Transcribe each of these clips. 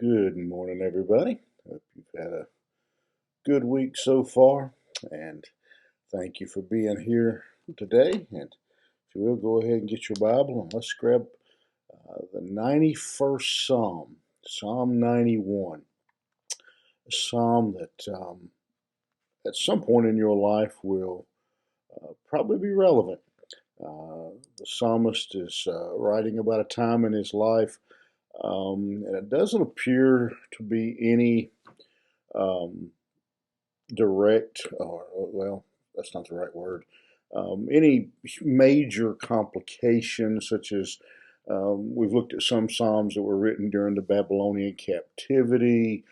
Good morning, everybody. Hope you've had a good week so far, and thank you for being here today. And if you will, go ahead and get your Bible and let's grab the 91st Psalm, Psalm 91, a psalm that at some point in your life will probably be relevant. The psalmist is writing about a time in his life, and it doesn't appear to be any um, direct, or well, that's not the right word. Any major complications, such as we've looked at some psalms that were written during the Babylonian captivity.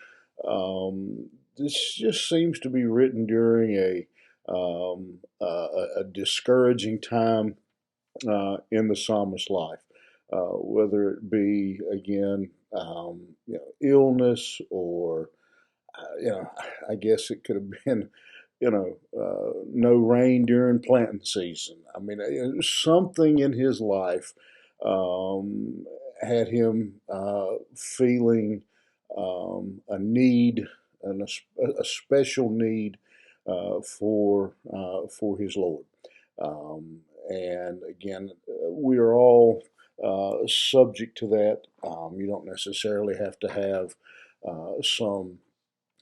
This just seems to be written during a discouraging time in the psalmist's life, whether it be again, illness or I guess it could have been, no rain during planting season. I mean, something in his life um, had him feeling a need, and a special need for his Lord. And again, we are all subject to that. You don't necessarily have to have some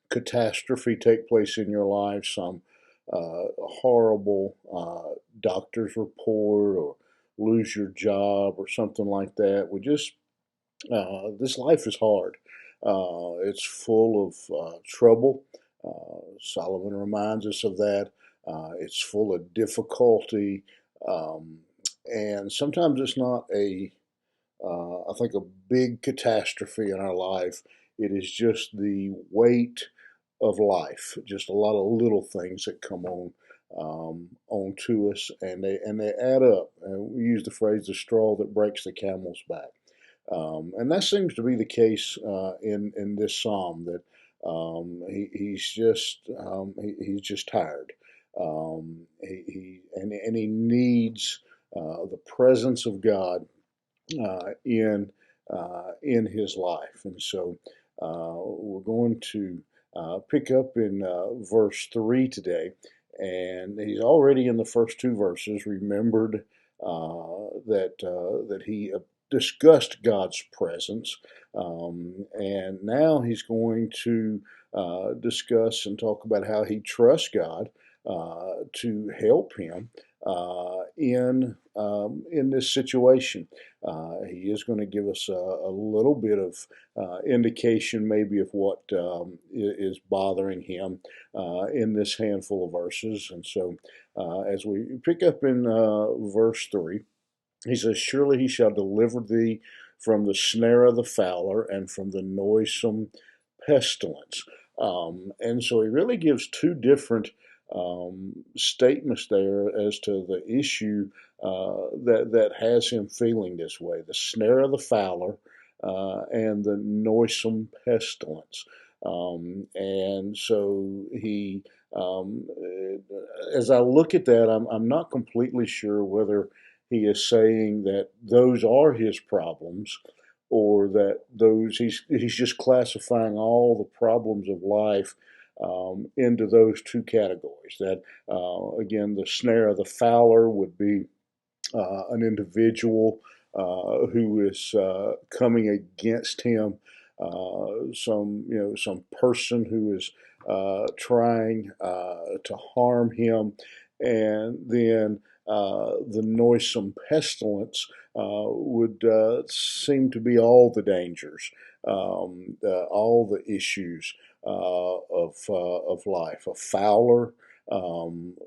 catastrophe take place in your life, some horrible doctor's report, or lose your job, or something like that. This life is hard. It's full of trouble. Solomon reminds us of that. It's full of difficulty. Um, and sometimes it's not I think, a big catastrophe in our life. It is just the weight of life, just a lot of little things that come on to us, and they add up. We use the phrase "the straw that breaks the camel's back," and that seems to be the case in this psalm. That he's just tired. He needs the presence of God uh, in in his life. And so we're going to pick up in verse 3 today. And he's already in the first two verses remembered that he discussed God's presence, and now he's going to discuss and talk about how he trusts God to help him in this situation. He is going to give us a little bit of indication, maybe, of what is bothering him in this handful of verses. And so, as we pick up in verse 3, he says, "Surely he shall deliver thee from the snare of the fowler and from the noisome pestilence." And so he really gives two different statements there as to the issue that has him feeling this way: the snare of the fowler and the noisome pestilence. And so um, as I look at that, I'm not completely sure whether he is saying that those are his problems, or that he's just classifying all the problems of life into those two categories. That again, the snare of the fowler would be an individual who is coming against him, some person who is trying to harm him, and then the noisome pestilence would seem to be all the dangers, all the issues of life. A fowler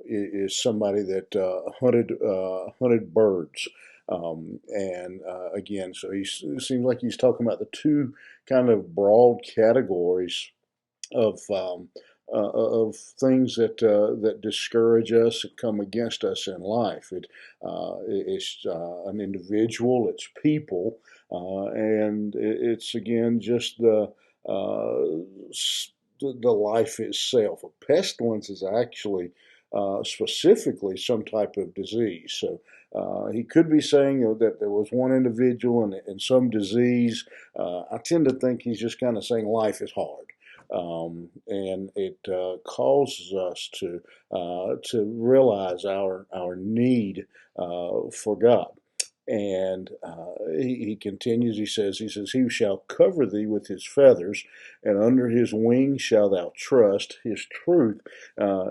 is somebody that hunted birds. And again, so it seems like he's talking about the two kind of broad categories of things that discourage us and come against us in life. It's an individual, it's people, and it's again just the life itself. A pestilence is actually specifically some type of disease. So He could be saying that there was one individual and some disease. I tend to think he's just kind of saying life is hard. And it causes us to realize our need for God. And he continues, he shall cover thee with his feathers, and under his wings shalt thou trust. His truth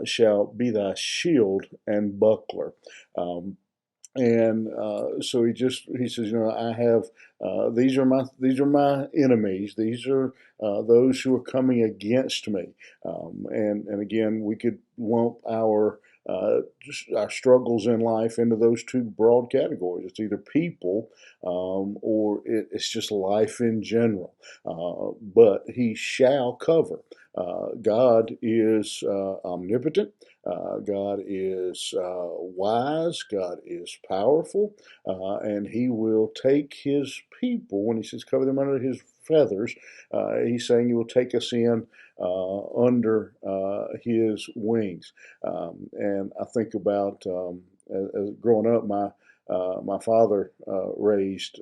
shall be thy shield and buckler. And so he says, I have these are my enemies. These are those who are coming against me. And again, we could lump our struggles in life into those two broad categories. It's either people, or it's just life in general. But he shall cover. God is omnipotent. God is wise. God is powerful. And he will take his people, when he says cover them under his feathers, he's saying he will take us in under his wings. And I think about, as growing up, my father raised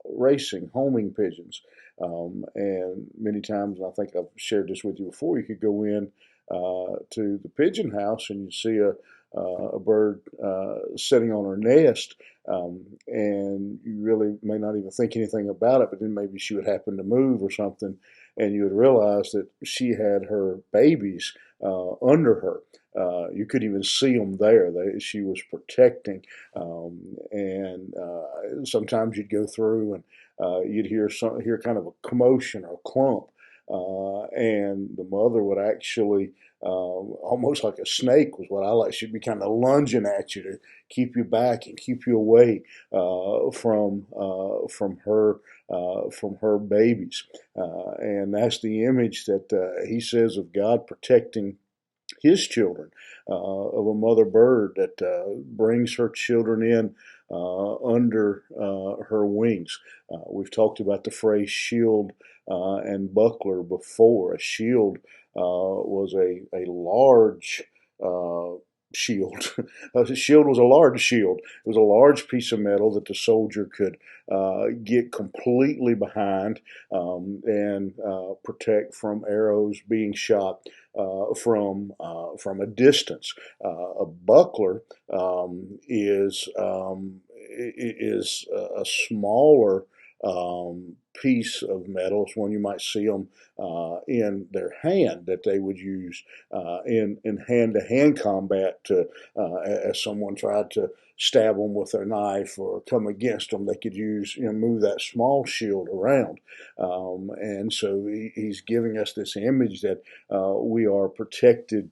racing homing pigeons. And many times, I think I've shared this with you before, you could go in to the pigeon house and you see a bird sitting on her nest, and you really may not even think anything about it, but then maybe she would happen to move or something, and you would realize that she had her babies under her. You could even see them there. She was protecting, and sometimes you'd go through and you'd hear kind of a commotion or a clump, and the mother would actually, almost like a snake was what I like. She'd be kind of lunging at you to keep you back and keep you away from her babies, and that's the image that he says of God protecting his children, of a mother bird that brings her children in under her wings. We've talked about the phrase shield and buckler before. A shield was a large shield. A shield was a large shield. It was a large piece of metal that the soldier could get completely behind, and protect from arrows being shot from a distance. A buckler is a smaller piece of metal. It's one you might see them in their hand, that they would use in hand-to-hand combat to, as someone tried to stab them with their knife or come against them, they could move that small shield around. And so he's giving us this image that we are protected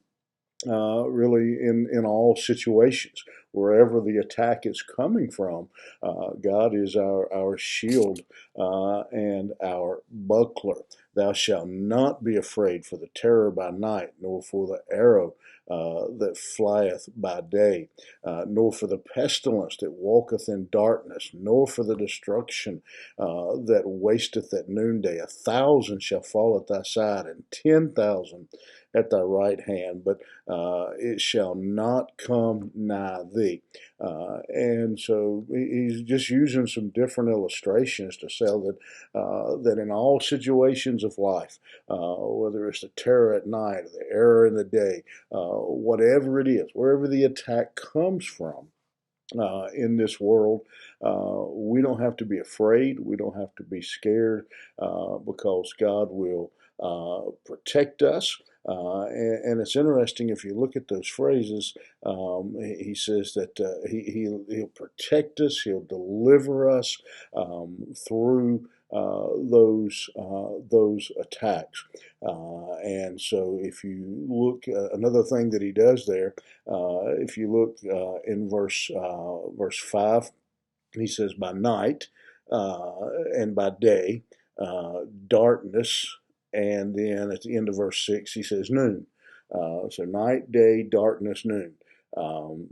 really in all situations. Wherever the attack is coming from, God is our shield and our buckler. Thou shalt not be afraid for the terror by night, nor for the arrow that flieth by day, nor for the pestilence that walketh in darkness, nor for the destruction that wasteth at noonday. 1,000 shall fall at thy side, and 10,000 at thy right hand, but it shall not come nigh thee. And so he's just using some different illustrations to say that in all situations of life, whether it's the terror at night or the error in the day, whatever it is, wherever the attack comes from, in this world, we don't have to be afraid. We don't have to be scared, because God will protect us. And it's interesting, if you look at those phrases, he says that he'll protect us, he'll deliver us through those attacks. And so if you look, another thing that he does there, if you look in verse 5, he says, by night and by day, darkness, and then at the end of verse 6, he says noon. So night, day, darkness, noon.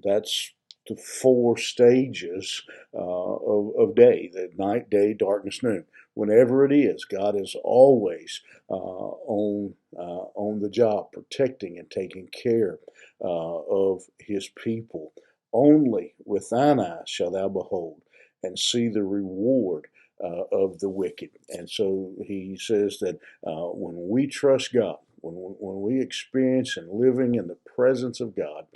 That's the four stages of day: the night, day, darkness, noon. Whenever it is, God is always on the job, protecting and taking care of His people. only with thine eyes shall thou behold and see the reward of the wicked. And so he says that when we trust God, when we experience and living in the presence of God,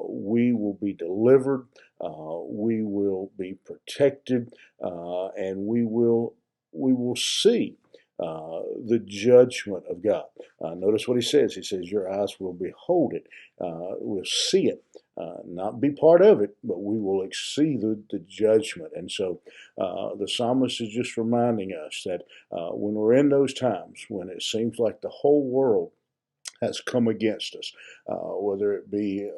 we will be delivered, we will be protected, and we will see the judgment of God. Notice what he says. He says, "Your eyes will behold it, will see it, not be part of it, but we will see the judgment." And so the psalmist is just reminding us that when we're in those times when it seems like the whole world has come against us, whether it be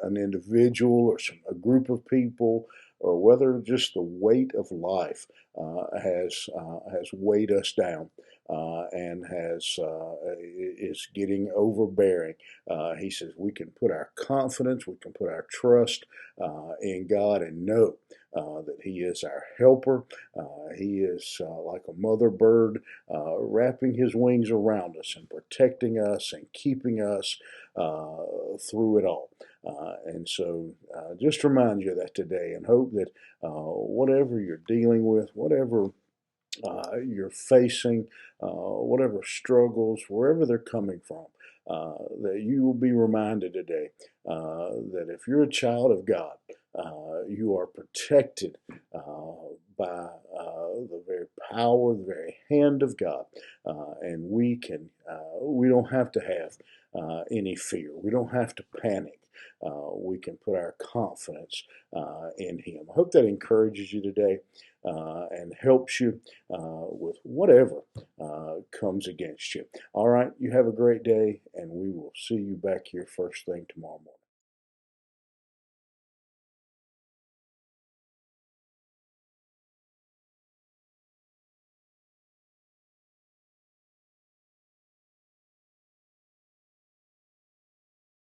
an individual or a group of people, or whether just the weight of life has weighed us down and is getting overbearing. He says we can put our confidence, we can put our trust in God and know that He is our helper. He is like a mother bird wrapping His wings around us and protecting us and keeping us through it all. And so just remind you of that today, and hope that whatever you're dealing with, whatever you're facing, whatever struggles, wherever they're coming from, that you will be reminded today that if you're a child of God, you are protected by the very power, the very hand of God, and we don't have to have any fear. We don't have to panic. We can put our confidence in Him. I hope that encourages you today and helps you with whatever comes against you. All right, you have a great day, and we will see you back here first thing tomorrow morning.